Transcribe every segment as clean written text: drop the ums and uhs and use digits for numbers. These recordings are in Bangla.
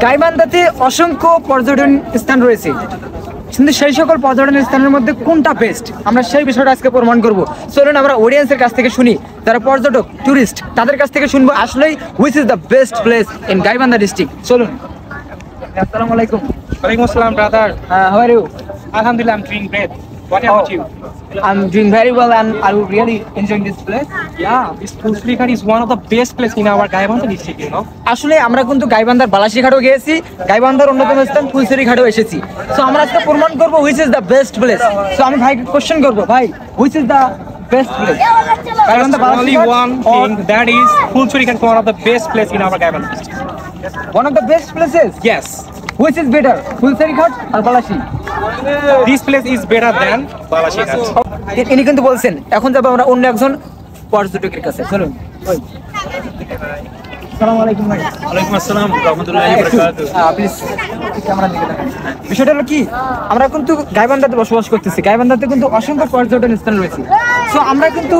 গাইবান্ধাতে অসংখ্য পর্যটন স্থান রয়েছে, কিন্তু সেই সকল পর্যটন স্থানের মধ্যে কোনটা বেস্ট আমরা সেই বিষয়টা আজকে প্রমাণ করব। চলুন আমরা অডিয়েন্সের কাছ থেকে শুনি, যারা পর্যটক টুরিস্ট তাদের কাছ থেকে শুনবো আসলেই which is the best place in Gaibandha district. চলুন। আসসালামু আলাইকুম। Walaikum assalam, brother. How are you? Alhamdulillah, I'm doing great. What about you? I'm doing very well and are you really enjoying this place? Yeah, this Pulsrikar is one of the best places in our Gaibandha district, you know. আসলে আমরা কিন্তু গাইবান্ধার বালাসীঘাটও গিয়েছি, গাইবান্ধার অন্যতম স্থান ফুলছড়িঘাটও এসেছি। সো আমরা আজকে প্রমাণ করবো which is the best place. So আমি ভাইকে কোশ্চেন করবো, ভাই which is the best place? There's only one thing, that is Pulsrikar is one of the best place in our Gaibandha district. One of the best places? Yes. Which is better, Fulchharighat আর Balashi? This place is better than Balashighat. ইনি কিন্তু বলছেন। এখন যাবো আমরা অন্য একজন পর্যটকের কাছে। চলুন। আসসালামু আলাইকুম ভাই। Walaikum assalam, rahmatullahi wa barakatuh. Please camera দিকে দেখেন। বিষয়টা হলো কি, আমরা কিন্তু গাইবান্ধাতে বসবাস করতেছি, গাইবান্ধাতে কিন্তু অসংখ্য পর্যটন স্থান রয়েছে। সো আমরা কিন্তু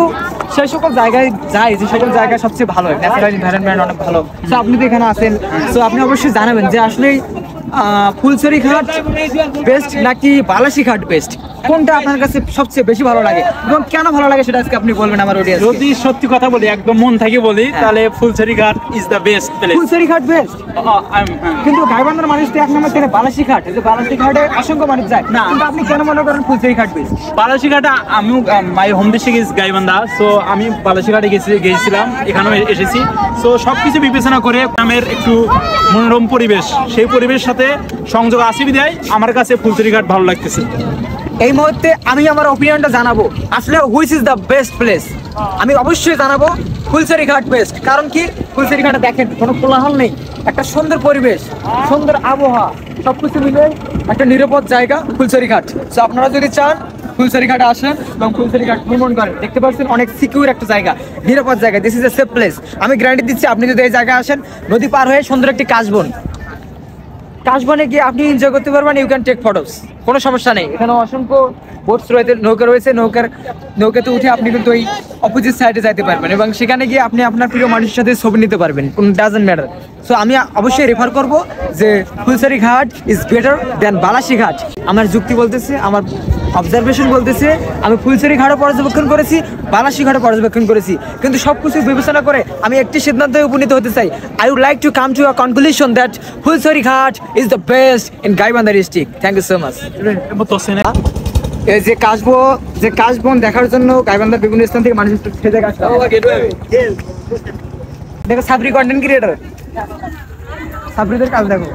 সেই সকল জায়গায় যাই যে সকল জায়গা সবচেয়ে ভালো হয়, ন্যাচারাল এনভায়রনমেন্ট অনেক ভালো। সো আপনি তো এখানে আছেন, সো আপনি অবশ্যই জানাবেন যে আসলে ফুলছড়িঘাট বেস্ট নাকি বালাসীঘাট বেস্ট, কোনটা আপনার কাছে সবচেয়ে বেশি ভালো লাগে এবং কেন ভালো লাগে সেটা আজকে আপনি বলবেন আমার অডিয়েন্স। যদি সত্যি কথা বলি, একদম মন থেকে বলি, তাহলে Phulchharighat is the best place. Phulchharighat best, কিন্তু গাইবান্ধার মানুষ তো এক নম্বর থেকে বালাসীঘাট, এই যে বালাসীঘাটে অসংখ্য মানুষ যায় না, কিন্তু আপনি কেন মনে করেন ফুলছড়িঘাট বেস্ট? বালাসীঘাটে আমিও my home district is Gaibandha, so আমি বালাসীঘাটে গেছিলাম, এখানেও এসেছি। সো সবকিছু বিবেচনা করে গ্রামের একটু মনোরম পরিবেশ, সেই পরিবেশের সাথে সংযোগ আসি বিধায় আমার কাছে ফুলছড়িঘাট ভালো লাগতেছে। এই মুহূর্তে আমি আমার অপিনিয়নটা জানাবো, আসলে which is the best place. আমি অবশ্যই জানাবো ফুলছড়িঘাট বেস্ট। কারণ কি, ফুলছড়িঘাটে দেখেন কোনো কোলাহল নেই, একটা সুন্দর পরিবেশ, সুন্দর আবহাওয়া, সবকিছু মিলে একটা নিরাপদ জায়গা ফুলছড়িঘাট। সো আপনারা যদি চান ফুলছড়িঘাটে আসেন এবং ফুলছড়িঘাট ভ্রমণ করেন, দেখতে পাচ্ছেন অনেক সিকিউর একটা জায়গা, নিরাপদ জায়গা। This is a safe place. আমি গ্যারান্টি দিচ্ছি, আপনি যদি এই জায়গায় আসেন, নদী পার হয়ে সুন্দর একটি কাশবনে গিয়ে আপনি এনজয় করতে পারবেন। ইউ ক্যান টেক ফটোস, কোনো সমস্যা নেই। এখানে অসংখ্য বোটস রয়েছে, নৌকা রয়েছে, নৌকাতে উঠে আপনি কিন্তু ওই অপোজিট সাইডে যাইতে পারবেন এবং সেখানে গিয়ে আপনি আপনার প্রিয় মানুষের সাথে ছবি নিতে পারবেন, কোনো ডাজন্ট ম্যাটার। সো আমি অবশ্যই রেফার করব যে Phulchharighat is better than Balasighat. আমার যুক্তি বলতেছে, আমার অবজারভেশন বলতেছে, আমি ফুলছড়িঘাটও পর্যবেক্ষণ করেছি, বালাসীঘাটও পর্যবেক্ষণ করেছি, কিন্তু সব কিছু বিবেচনা করে আমি একটি সিদ্ধান্তে উপনীত হতে চাই। I would like to come to a conclusion that Fulchharighat is the best in Gaibandha district. Thank you so much. এই যে কাশবন দেখার জন্য গাইবান্ধার বিভিন্ন স্থান থেকে মানুষ খেতে আসে। দেখো সাবরি কন্টেন্ট ক্রিয়েটর, সাবরিদের কাজ দেখো।